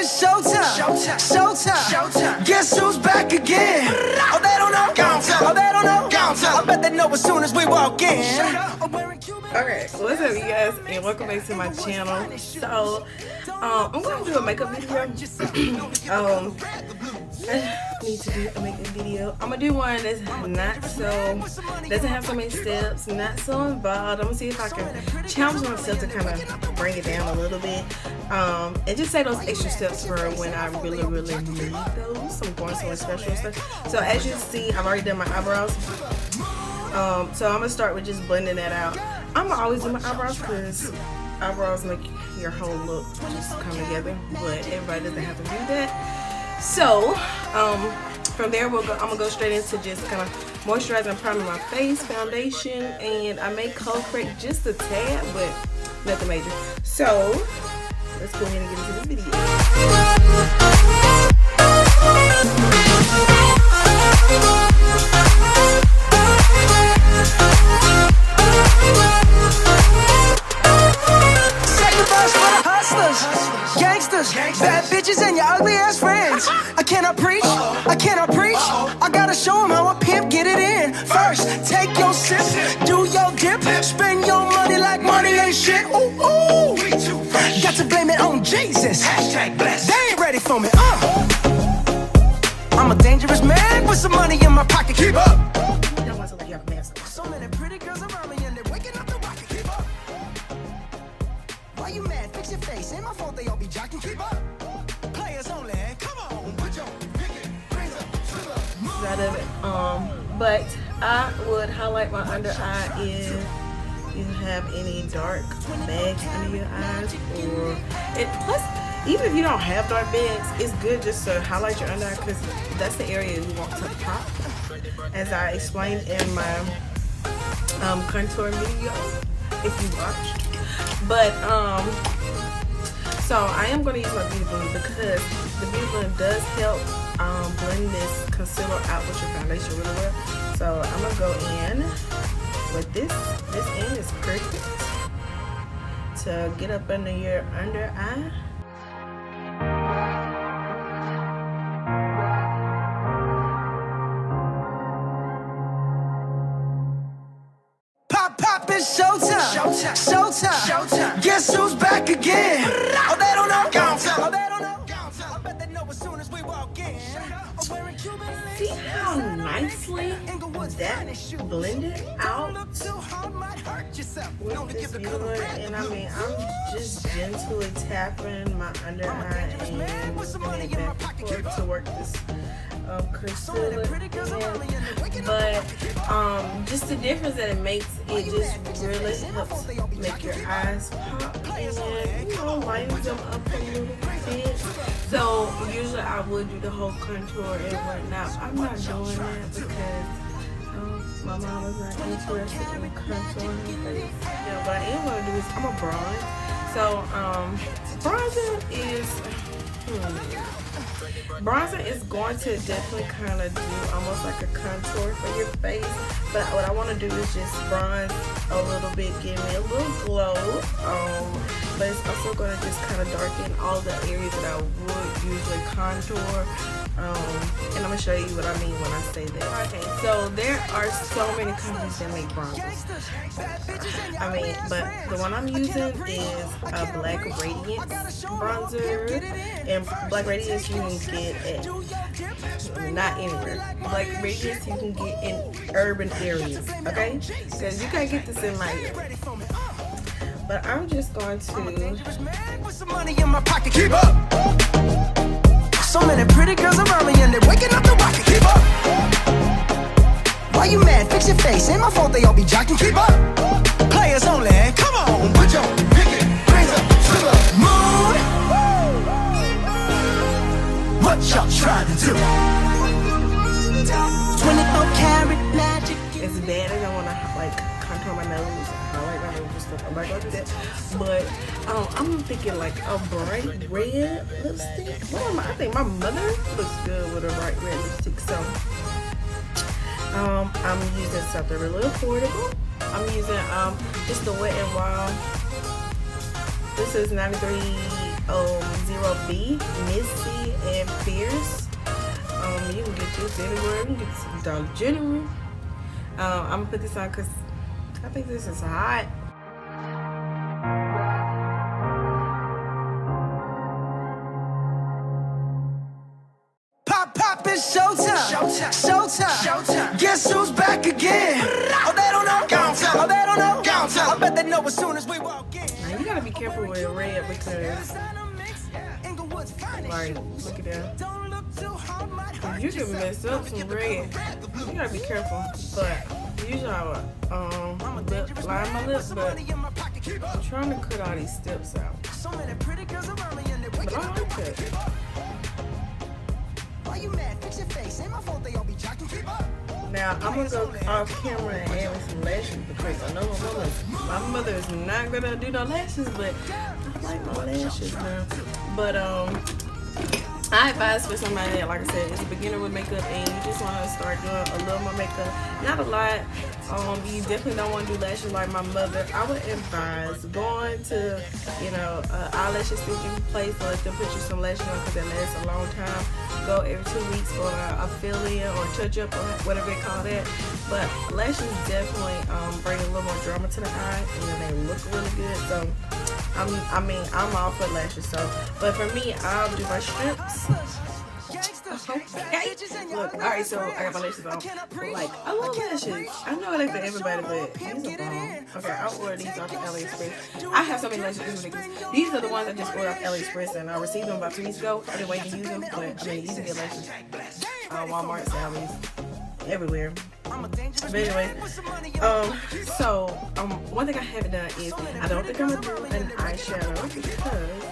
it's showtime. Showtime. Guess who's back again? Oh, they don't know. Oh, they don't know. I bet they know as soon as we walk in. Okay, what's up, you guys, and welcome back to my channel. So, I'm gonna do a makeup video. I need to do a makeup video. I'm gonna do one that's not so, doesn't have so many steps, not so involved. I'm gonna see if I can challenge myself to kind of bring it down a little bit, and just say those extra steps for when I really need those. I'm going somewhere special stuff. So as you see, I've already done my eyebrows. So I'm gonna start with just blending that out. I'm gonna always do my eyebrows because eyebrows make your whole look just come together, but everybody doesn't have to do that. So from there I'm gonna go straight into just kind of moisturizing and priming my face, foundation, and I may color correct just a tad, but nothing major. So let's go ahead and get into this video. Gangsters, bad bitches, and your ugly ass friends. I cannot preach. I gotta show them how a pimp get it in. First, take your sip, do your dip, spend your money like money ain't shit. Ooh, ooh. Got to blame it on Jesus. They ain't ready for me. I'm a dangerous man with some money in my pocket. Keep up. So many pretty girls around me and they're waking up the rocket. Keep up. Why you mad? Fix your face. Ain't my fault they all be jocking. Keep up. Players only. Come on, put your pinky rings up to the moon. Out of it. But I would highlight my under eye if you have any dark bags under your eyes, or plus even if you don't have dark bags, it's good just to highlight your under eye because that's the area you want to pop, as I explained in my contour video if you watched. But so I am going to use my Beauty Blender because the Beauty Blender does help blend this concealer out with your foundation really well. So I'm going to go in with this. This end is perfect to get up under your under eye. Pop, it's showtime. Guess who's back again? Oh, they don't know. Oh, they don't know. I bet they know as soon as we walk in. See how nicely that blended out with this Beauty Blender? And I mean, I'm just gently tapping my under eye and moving it back and forth to work this concealer in. But just the difference that it makes, it just really helps make your eyes pop and, you know, lightens them up a little bit. So usually I would do the whole contour and whatnot. I'm not doing that because my mom is not interested in contouring her face. Yeah, what I am going to do is I'm a bronze. So bronzer is going to definitely kind of do almost like a contour for your face, but what I want to do is just bronze a little bit, give me a little glow, but it's also going to just kind of darken all the areas that I would usually contour, and I'm going to show you what I mean when I say that. Okay, so there are so many companies that make bronzers. I mean, but the one I'm using is a Black Radiance bronzer, and Black Radiance you can get at not anywhere. Black Radiance you can get in urban areas, okay? Because you can't get this in my area. But I'm just going to. Keep up. So many pretty girls around me and they're waking up the rocket. Keep up. Why you mad? Fix your face. Ain't my fault they all be jocking. Keep up. Players only. Come on, put your pinky rings up to the moon. What y'all trying to do? 24-karat magic. As bad as I want to like contour my nose, highlight my nose and stuff, I'm not gonna do that. But I'm thinking like a bright red lipstick. I think my mother looks good with a bright red lipstick. So I'm using something really affordable. I'm using just the Wet n Wild. This is 93 0 B, Missy, and Fierce. You can get this anywhere. You can get this at Dollar General. I'm gonna put this on because I think this is hot. Pop, it's showtime. Guess who's back again? Oh, they don't know. Oh, they don't know. I bet they know as soon as we walk in. Now you gotta be careful with red because, like, look at that. You can mess up some red. You gotta be careful. But usually I would line my lips, but I'm trying to cut all these steps out. But I like it. Now I'm gonna go off camera and add me some lashes because I know my mother is not gonna do no lashes, but I like my lashes now. But I advise for somebody that, like I said, is a beginner with makeup and you just want to start doing a little more makeup, not a lot. You definitely don't want to do lashes like my mother. I would advise going to, eyelash extension place or let them put you some lashes on because that lasts a long time. Go every 2 weeks for a fill-in or touch-up or whatever they call that. But lashes definitely bring a little more drama to the eye and they look really good. So I'm all for lashes. So, but for me, I'll do my strips. Okay. Look, alright, so I got my lashes on. Like, I love lashes. I know it ain't for everybody, but these are bomb. Okay, I'll order these off of AliExpress. I have so many lashes, it's ridiculous. These are the ones I just ordered off AliExpress, and I received them about 2 weeks ago. I've been waiting to use them, but you can get lashes. Walmart, Sally's, everywhere. But anyway, one thing I haven't done is, I don't think I'm going to do an eyeshadow because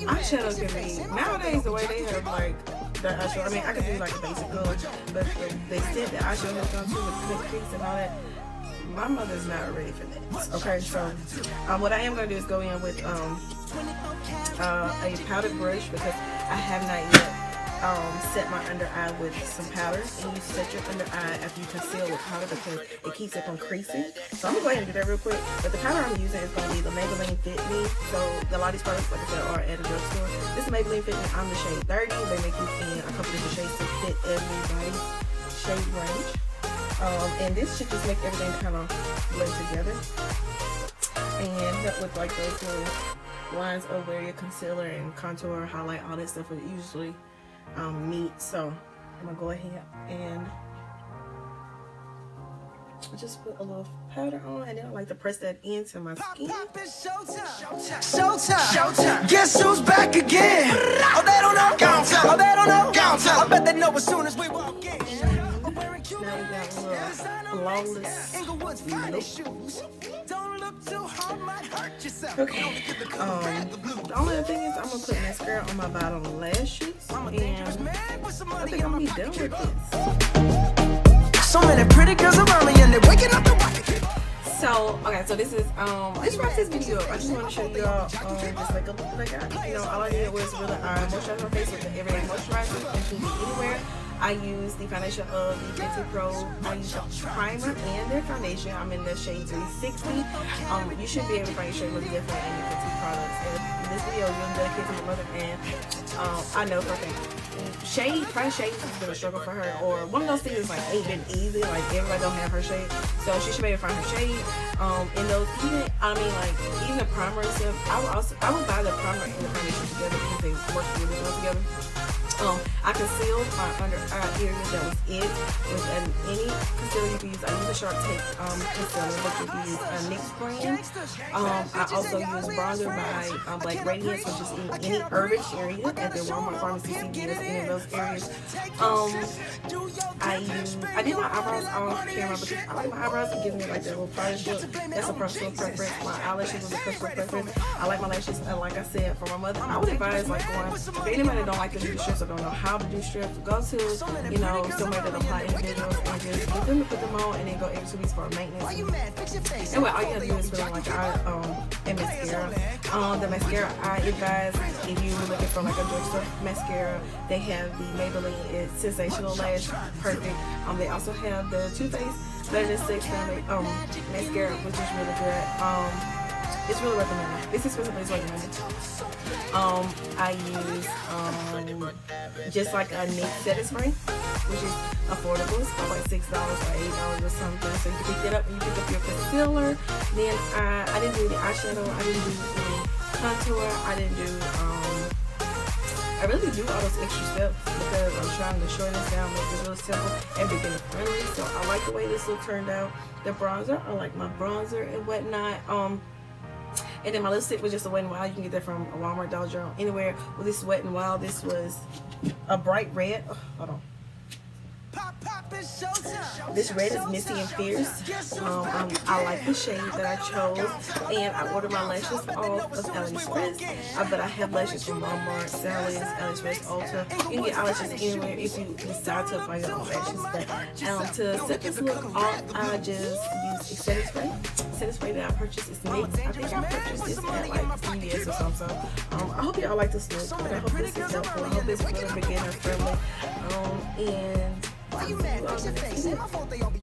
eyeshadows can be, nowadays the way they have like the eyeshadow, I mean I could do like a basic color, but they said the eyeshadow has gone through with the crease and all that. My mother's not ready for that. Okay, so what I am going to do is go in with a powdered brush because I have not yet set my under eye with some powder, and you set your under eye after you conceal with powder because it keeps it from creasing. So I'm gonna go ahead and do that real quick. But the powder I'm using is gonna be the Maybelline Fit Me. So a lot of these products, like I said, are at a drugstore. This is Maybelline Fit Me. I'm the shade 30. They make you in a couple different shades to fit everybody's shade range. And this should just make everything kind of blend together and help with like those little lines over where your concealer and contour, highlight, all that stuff are usually meat. So I'm gonna go ahead and just put a little powder on, and then I like to press that into my skin. Showtime. Guess who's back again? Oh, they don't know. Oh, they don't know. I bet they know as soon as we walk in. Now we got a little flawless look. Okay. The only other thing is I'm gonna put mascara on my bottom lashes, and I think I'm gonna be done with this. So many pretty girls around me, and they're waking up the So, okay, so this is, let's wrap this video up. I just want to show y'all, just like a look like all I did was really moisturize my face with the Everyday Moisturizer. It can be anywhere. I use the foundation of the Fenty Pro. I use a primer and their foundation. I'm in the shade 360. You should be able to find your shade really different in your Fenty products. And in this video, you're dedicated to my mother, and I know for a fact, finding shades has been a struggle for her, or one of those things like ain't been easy. Like everybody don't have her shade, so she should be able to find her shade. In those, even the primer and stuff, I would buy the primer and the foundation together because they work really well together. I concealed my under eye area that was in with any concealer you can use. I use a Sharp Tape concealer, but you can use a NYX brand. I also use bronzer by Black Radiance, which is in any urban area at the Walmart, pharmacy, CVS, any of those areas. I did my eyebrows off camera because I like my eyebrows. It gives me like that little polished look. That's a personal preference. My eyelashes was a personal preference. I like my lashes, and like I said, for my mother, I would advise like going. For anybody that don't like to do strips or don't know how to do strips, go to somewhere that apply individuals and just get them to put them on, and then go every 2 weeks for maintenance. And all you have to do is put on like and mascara. The mascara I advise if you're looking for like a drugstore mascara, they have the Maybelline It's Sensational Lash Perfect. They also have the Too Faced Better Than Sex mascara, which is really good. It's really recommended. It's expensive, but it's recommended. I use just like a NYX setting spray, which is affordable. It's about like $6 or $8 or something. So you can pick that up and you pick up your concealer. Then I didn't do the eyeshadow. I didn't do any contour. I didn't do I really do all those extra steps because I'm trying to shorten this down, make it real simple and beginner friendly. So I like the way this look turned out. The bronzer, I like my bronzer and whatnot. And then my lipstick was just a Wet n Wild. You can get that from Walmart, Dollar General, anywhere. Well, this Wet n Wild, this was a bright red. Oh, hold on. This red is Misty and Fierce. I like the shade that I chose, and I ordered my lashes off of AliExpress. But I have lashes from Walmart, Sally's, AliExpress, Ulta. You can get eyelashes anywhere if you decide to apply your own lashes. But to set this look off, I just used a setting spray. Setting spray that I purchased is NYX. I think I purchased this at like CVS or something. I hope y'all like this look, but I hope this is helpful. I hope it's really beginner friendly. And